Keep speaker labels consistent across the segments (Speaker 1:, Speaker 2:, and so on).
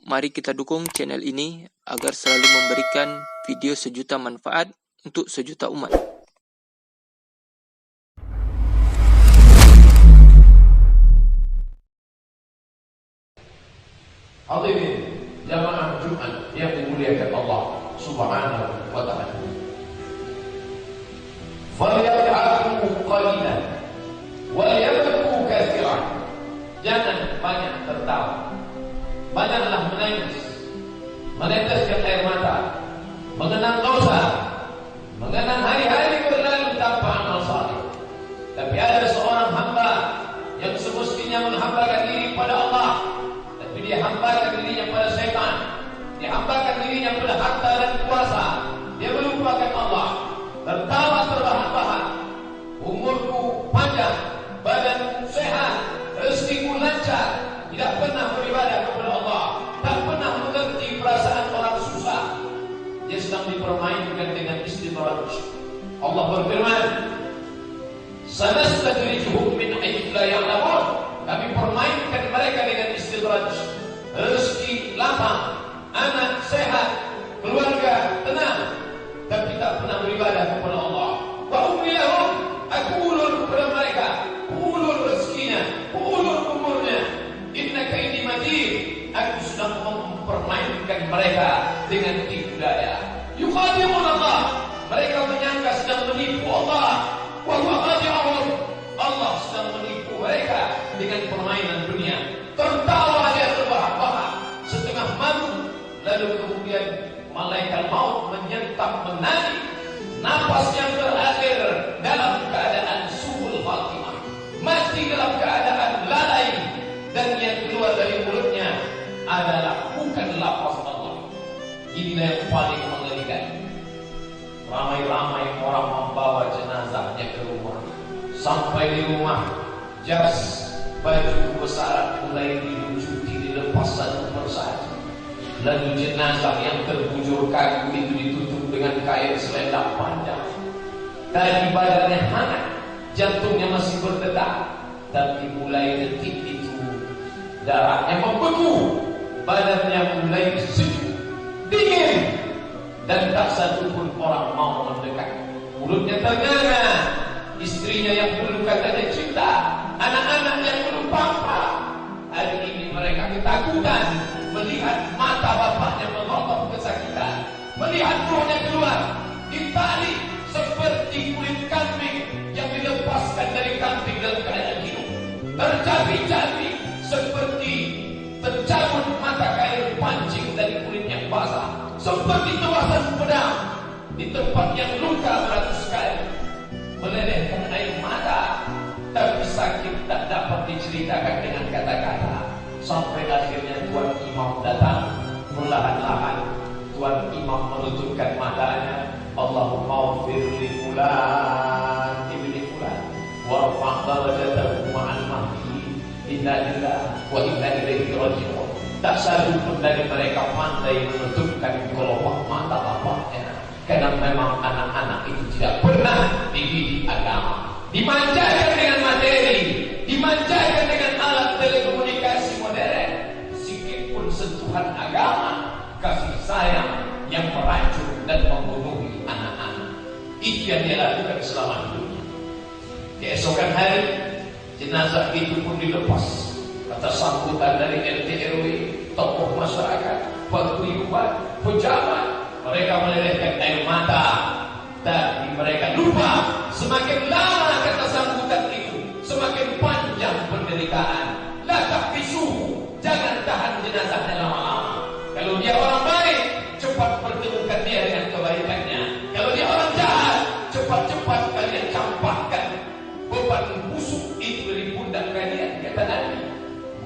Speaker 1: mari kita dukung channel ini agar selalu memberikan video sejuta manfaat untuk sejuta umat.
Speaker 2: Hadirin jamaah Jumat yang dimuliakan Allah Subhanahu wa ta'ala. Falyad'aku qalilan walyabku katsiran. Jangan banyak tertawa, banyaklah menangis, meneteskan air mata, mengenang dosa, mengenang hari-hari berlalu tanpa amal saleh. Tapi ada seorang hamba yang semestinya menghambakan diri pada Allah, tapi dia hambakan dirinya pada syaitan, dia hambakan dirinya pada harta dan kuasa, dia melupakan Allah, tertawa terbahak-bahak. Umurku panjang, badanku sehat, rezekiku lancar, tidak pernah beribadah kepada Allah, tak pernah mengerti perasaan orang susah. Dia sedang dipermainkan dengan istidraj. Allah berfirman, sanastadrijuhum min haitsu la ya'lamun. Kami permainkan mereka dengan istidraj. Rezeki lapang, anak sehat, keluarga tenang, tapi tak pernah beribadah kepada Allah. Wa umli lahum, aku ulur kepada mereka, ulur rezekinya, ulur umurnya. Innaka ini matin, aku sedang mempermainkan mereka dengan tipu daya. Yukhadi'un Allah, mereka menyangka sedang menipu Allah. Wa huwa khadi'uhum, Allah sedang menipu mereka dengan permainan dunia. Tertawa dia terbahak-bahak, setengah malu, lalu kemudian malaikat maut menyentap menani. Napas yang terakhir dalam keadaan su'ul khatimah, mati dalam keadaan lalai, dan yang keluar dari mulutnya adalah bukan lafaz Allah. Inilah yang paling mengerikan. Ramai-ramai orang membawa jenazahnya ke rumah. Sampai di rumah, jas baju kebesaran mulai dilucuti, dilepas satu persatu. Lalu jenazah yang terbujur kaku itu ditutup dengan kain selendang panjang. Tadi badannya hangat, jantungnya masih berdetak, tapi mulai detik itu darahnya membeku, badannya mulai sejuk, dingin, dan tak satu pun orang mau mendekat. Mulutnya ternganga, istrinya yang dulu katanya cinta, anak-anak yang belum papa, hari ini mereka ketakutan melihat mata bapaknya melotot kesakitan, melihat ruhnya keluar ditali seperti kulit kambing yang dilepaskan dari kambing dalam keadaan hidup, tercabik-cabik seperti tercabut mata kail pancing dari kulit yang basah, seperti tebasan pedang di tempat yang luka beratus kali, melelehkan air mata, tapi sakit tak dapat diceritakan dengan kata-kata. Sampai akhirnya Tuan Imam datang. Perlahan-lahan Tuan Imam menutupkan matanya. Allahumma ighfir li fulan ibni fulan warfa' darajatahu ma'al mahdi. Inna lillahi wa inna ilaihi raji'un. Tak satu pun dari mereka pandai menutupkan kelopak mata bapaknya, karena memang anak-anak itu tidak pernah dididik agama. Dimanjakan dengan materi, dimanjakan dengan alat telekomunikasi modern. Sikit pun sentuhan agama, kasih sayang yang meracun dan membunuhi anak-anak. Itu yang dia lakukan selama hidupnya. Keesokan hari, jenazah itu pun dilepas. Atas sambutan dari RT RW, tokoh masyarakat, paguyuban, pejabat, mereka melelehkan air mata. Tapi mereka lupa, semakin lama kata sambutan itu, semakin panjang penderitaan. La tahbisuhu, jangan tahan jenazahnya lama-lama. Kalau dia orang baik, cepat pertemukan dia dengan kebaikannya. Kalau dia orang jahat, cepat-cepat kalian campakkan beban busuk itu dari pundak kalian, kata Nabi.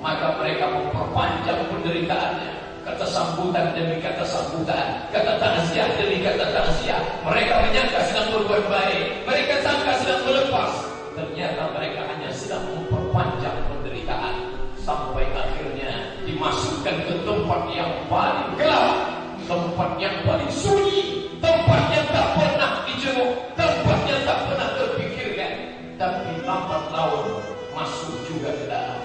Speaker 2: Maka mereka memperpanjang penderitaannya. Kata sambutan demi kata sambutan, kata takziah demi kata takziah. Mereka menyangka sedang berbuat baik, mereka sangka sedang melepas. Ternyata mereka hanya sedang memperpanjang penderitaan. Sampai akhirnya dimasukkan ke tempat yang paling gelap, tempat yang paling sunyi, tempat yang tak pernah dijenguk, tempat yang tak pernah terpikirkan. Tapi lambat laun masuk juga ke dalam.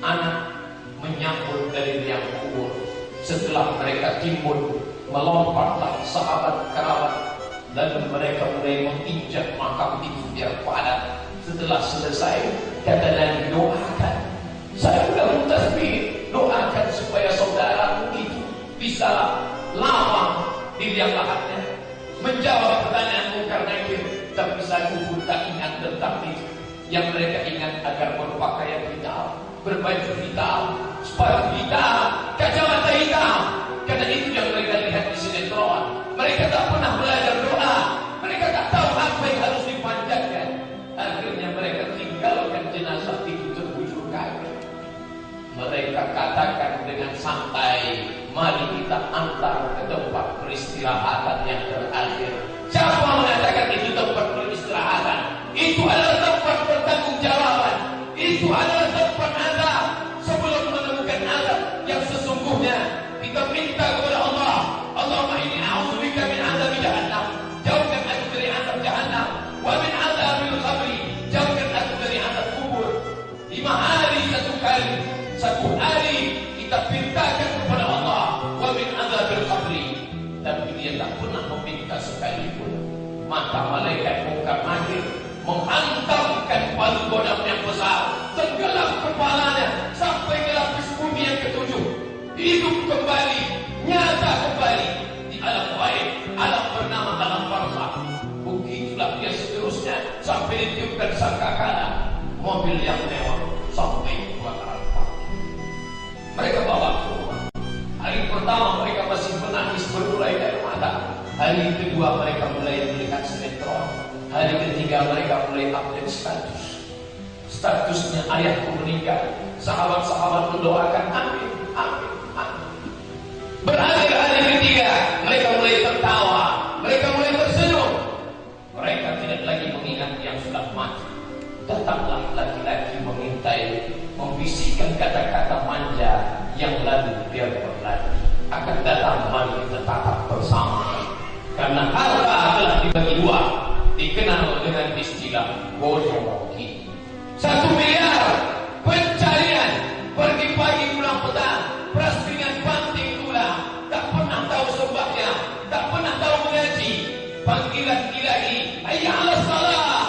Speaker 2: Anak menyambut dari liang kubur. Setelah mereka timbul, melompatlah sahabat kerabat, lalu mereka mulai menginjak makam itu biar padat. Setelah selesai, kata Nabi, doakan. Saya sudah bertasbih, doakan supaya saudaramu itu bisa lama di liang lahatnya. Menjawab pertanyaanmu karena itu, tapi saya pun tak ingat tentang itu. Yang mereka ingat agar berpakaian hitam, berbaju hitam, sepatu hitam, kacamata hitam. Karena itu yang mereka lihat di sinetron. Mereka tak pernah belajar doa. Mereka tak tahu apa yang harus dipanjatkan. Akhirnya mereka tinggalkan jenazah itu terbujur kaki. Mereka katakan dengan santai, mari kita antar ke tempat peristirahatan yang terakhir. Siapa mengatakan itu tempat peristirahatan? Itu adalah tempat pertanggungjawaban. Itu adalah tempat azab. Sebelum menemukan azab yang sesungguhnya, kita minta kepada Allah, Allahumma inni a'udzubika min azab jahannam. Jauhkan aku dari azab jahannam. Wa min azabil qabri. Jauhkan aku dari azab kubur. 5 hari satu kali. Satu hari kita mintakan kepada Allah, wa min azabil qabri. Tapi dia tak pernah meminta sekalipun. Maka malaikat Munkar Nakir menghantamkan palu godam yang besar, tenggelam kepalanya sampai ke lapis bumi yang ke-7. Hidup kembali, nyata kembali di alam gaib, alam bernama alam barzakh. Begitulah dia seterusnya sampai ditiupkan sangkakala, mobil yang mewah, sampai kebakaran parkir. Mereka bawa ke rumah. Hari pertama mereka masih menangis berurai dari mata. Hari kedua mereka mulai melihat sinetron. Hari ketiga mereka mulai update status. Statusnya ayahku meninggal. Sahabat-sahabat mendoakan amin, amin, amin. Berakhir hari ketiga, mereka mulai tertawa, mereka mulai tersenyum. Mereka tidak lagi mengingat yang sudah mati. Datanglah laki-laki mengintai, membisikkan kata-kata manja yang lalu biar berlalu. Akan datang mari kita tatap bersama. Karena harta telah dibagi dua, dikenal dengan istilah gojoki. 1 miliar pencarian, pergi pagi pulang petang, beras dengan banting tulang, tak pernah tahu sebabnya, tak pernah tahu mengaji. Panggilan ilahi, hayya 'alas salah.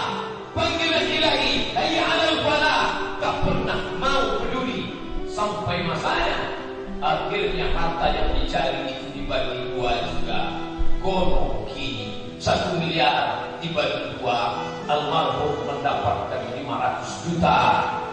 Speaker 2: Panggilan ilahi, hayya 'alal falah. Tak pernah mau peduli sampai masanya. Akhirnya harta yang dicari itu dibagi dua juga. Gono kini 1 miliar dibagi dua. Almarhum mendapatkan 500 juta,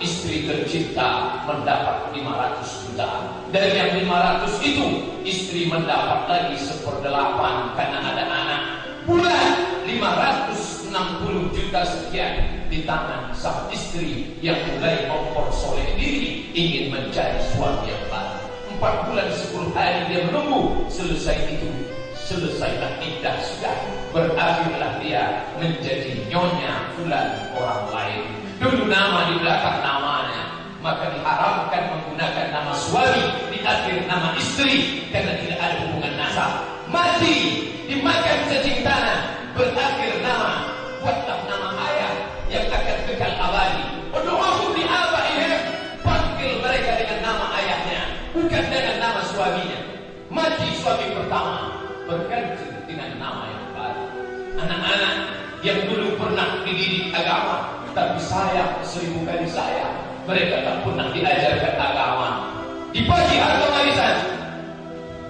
Speaker 2: istri tercinta mendapat 500 juta. Dari yang 500 itu istri mendapat lagi 1/8 karena ada anak. Bulan 560 juta sekian di tangan sang istri yang mulai mempersoleh diri ingin mencari suami yang baru. 4 bulan 10 hari dia menunggu. Selesai itu, selesailah iddah sudah. Berakhirlah dia menjadi nyonya fulan orang lain. Dulu nama di belakang namanya, maka diharamkan menggunakan nama suami di akhir nama istri karena tidak ada hubungan nasab. Mati dimakan cacing tanah, berakhir nama, buatlah nama ayah yang akan kekal abadi. Berdoa di abaihim, panggil mereka dengan nama ayahnya, bukan dengan nama suaminya. Mati suami pertama, berganti dengan nama yang baru. Anak-anak yang dulu pernah dididik agama, tapi sayang 1000 kali sayang, mereka tak pernah diajarkan agama. Dibagi harta warisan.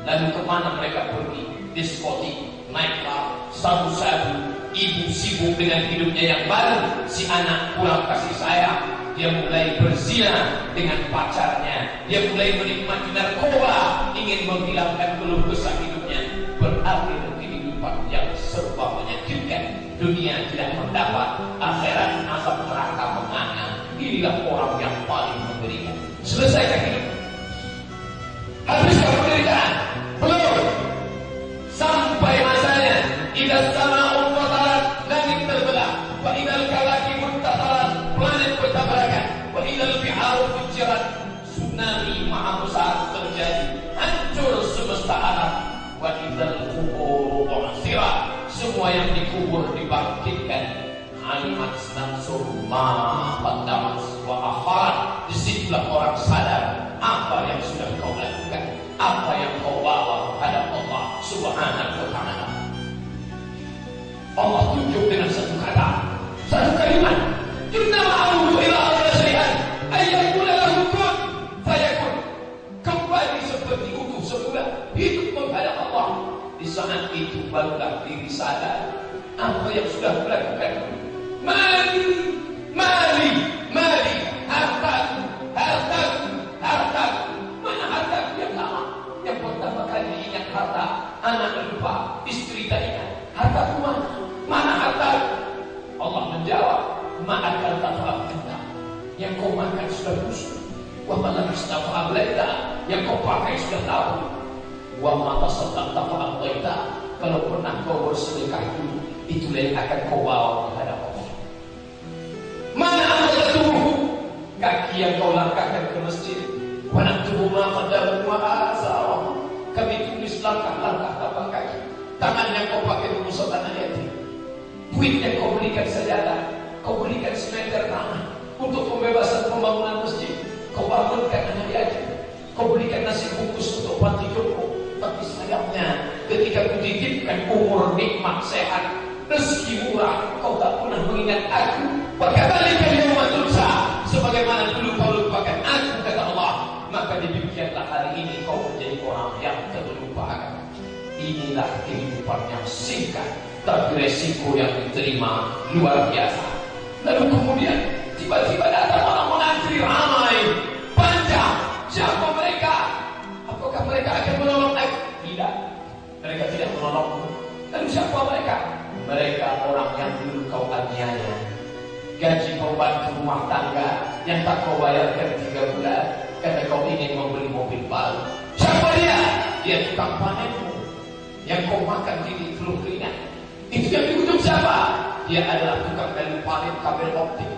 Speaker 2: Lalu kemana mereka pergi? Diskotik, nightclub, sabu-sabu. Ibu sibuk dengan hidupnya yang baru. Si anak kurang kasih sayang. Dia mulai berzina dengan pacarnya. Dia mulai menikmati narkoba, ingin menghilangkan keluh kesah hidupnya. Berakhir kehidupan yang serba menyakitkan. Dunia tidak mendapat, akhirat azab neraka menganga. Inilah orang yang paling mengerikan. Selesaikan hidup. Habiskan penderitaan? Belum. Sampai masanya. Idza sama'u fatarat, langit terbelah. Wa idzal kawakibun tatarat, planet bertabrakan. Wa idzal biharu fujirat, tsunami maha besar terjadi. Hancur semesta alam. Wa idzal qubur bu'tsirat, semua yang dikubur dibangkitkan. Alimat nansur ma qaddamat wa akharat. Disitulah orang sadar apa yang sudah kau lakukan. apa yang kau bawa kepada Allah Subhanahu wa Ta'ala. Allah tunjuk dengan satu kata, satu kalimat, innama amruhu ila amri syai'an ayyakuna lahu kun fayakun. Kembali seperti utuh semula, hidup menghadap Allah. Di saat itu barulah diri sadar apa yang sudah dilakukan. Mali, mali, mali, hartaku, hartaku, hartaku. Mana hartaku yang lama? Yang pertama kali ingat harta, anak lupa, istri tak ingat. Hartaku mana? Mana hartaku? Allah menjawab, ma'akal tafa'ab kita. Yang kau makan sudah busuk. Wa malam istafa'ab laita. Yang kau pakai sudah tahu. Wa ma'atasaddaq tafa'ab laita. Kalau pernah kau bersedekah dulu, itulah yang akan kau bawa kepada Allah. Mana amalatuhu? Kaki yang kau langkahkan ke masjid. Wa naktubu ma qaddamu wa asarah. Kami tulis langkah-langkah tapak kaki. Tangan yang kau pakai untuk sholat anak yatim. Duit yang kau berikan sajadah, kau berikan semeter tanah untuk pembebasan pembangunan masjid. Kau bangunkan anak yatim. Kau berikan nasi bungkus untuk panti jompo. Tapi sayangnya ketika kutitipkan umur nikmat sehat, rezeki murah, kau tak pernah mengingat aku. Bagaimana yauma tunsa, sebagaimana dulu kau lupakan aku, kata Allah. Maka demikianlah hari ini kau menjadi orang yang terlupakan. Inilah kehidupan yang singkat, tapi resiko yang diterima luar biasa. Lalu kemudian tiba-tiba datang orang mengantri ramai, panjang. Siapa mereka? Apakah mereka akan menolong aku? Tidak, mereka tidak menolongmu. Lalu siapa mereka? Mereka orang yang dulu kau aniaya. Gaji pembantu rumah tangga yang tak kau bayarkan 3 bulan karena kau ingin membeli mobil baru. Siapa dia? Dia tukang panenmu yang kau makan di telur keringat. Itu yang diutuk siapa? Dia adalah tukang kayu panen kabel optik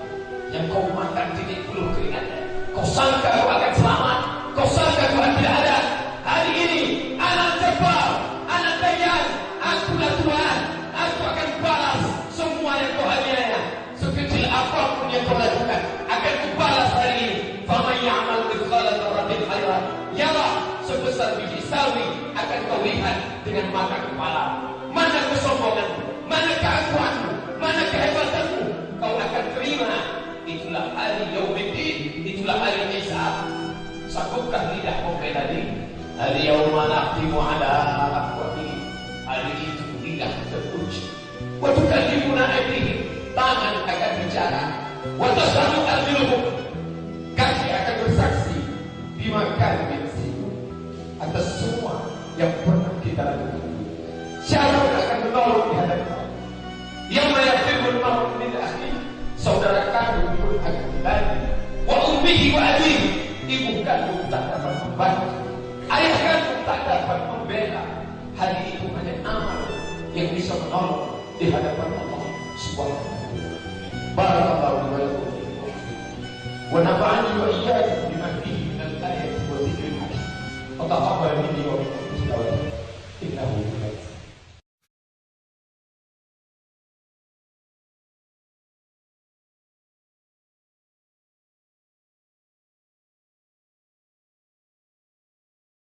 Speaker 2: yang kau makan di telur keringat. Kau sangka kau akan selamat, kau sangka Tuhan tidak ada. Hari ini anak cepat, anak tayang, akulah Tuhan. Aku akan balas semua yang kau aniaya. Sekecil apapun yang kau lakukan akan kubalas hari ini. Faman ya'mal mithqala dzarratin khairan yarah. Sebesar biji sawi akan kau lihat dengan mata kepala. Mana kesombonganmu, mana keakuanmu, mana kehebatanmu, kau akan terima. Itulah hari yaumiddin, itulah hari hisab. Sanggupkah lidah membela diri? Hari yauma naqtimu ala afwahihim. Hari itu lidah terkunci. Wa tukallimuna aydihim, tangan akan bicara. Wa tashhadu arjuluhum, kaki akan bersaksi. Bima kanu yaksibun, atas semua yang pernah kita lakukan. Siapa yang akan menolong di hadapan Allah? Yang mayafirul mar'u min akhihi, saudara kandung pun akan dilari. Wa ummihi wa abihi, ibu kandung tak dapat membantu, ayah kandung tak dapat membela. Hari itu hanya amal yang bisa menolong di hadapan Allah Subhanahu wa Ta'ala. Barakallahu wa lakum wa nafa'ani wa iyyakum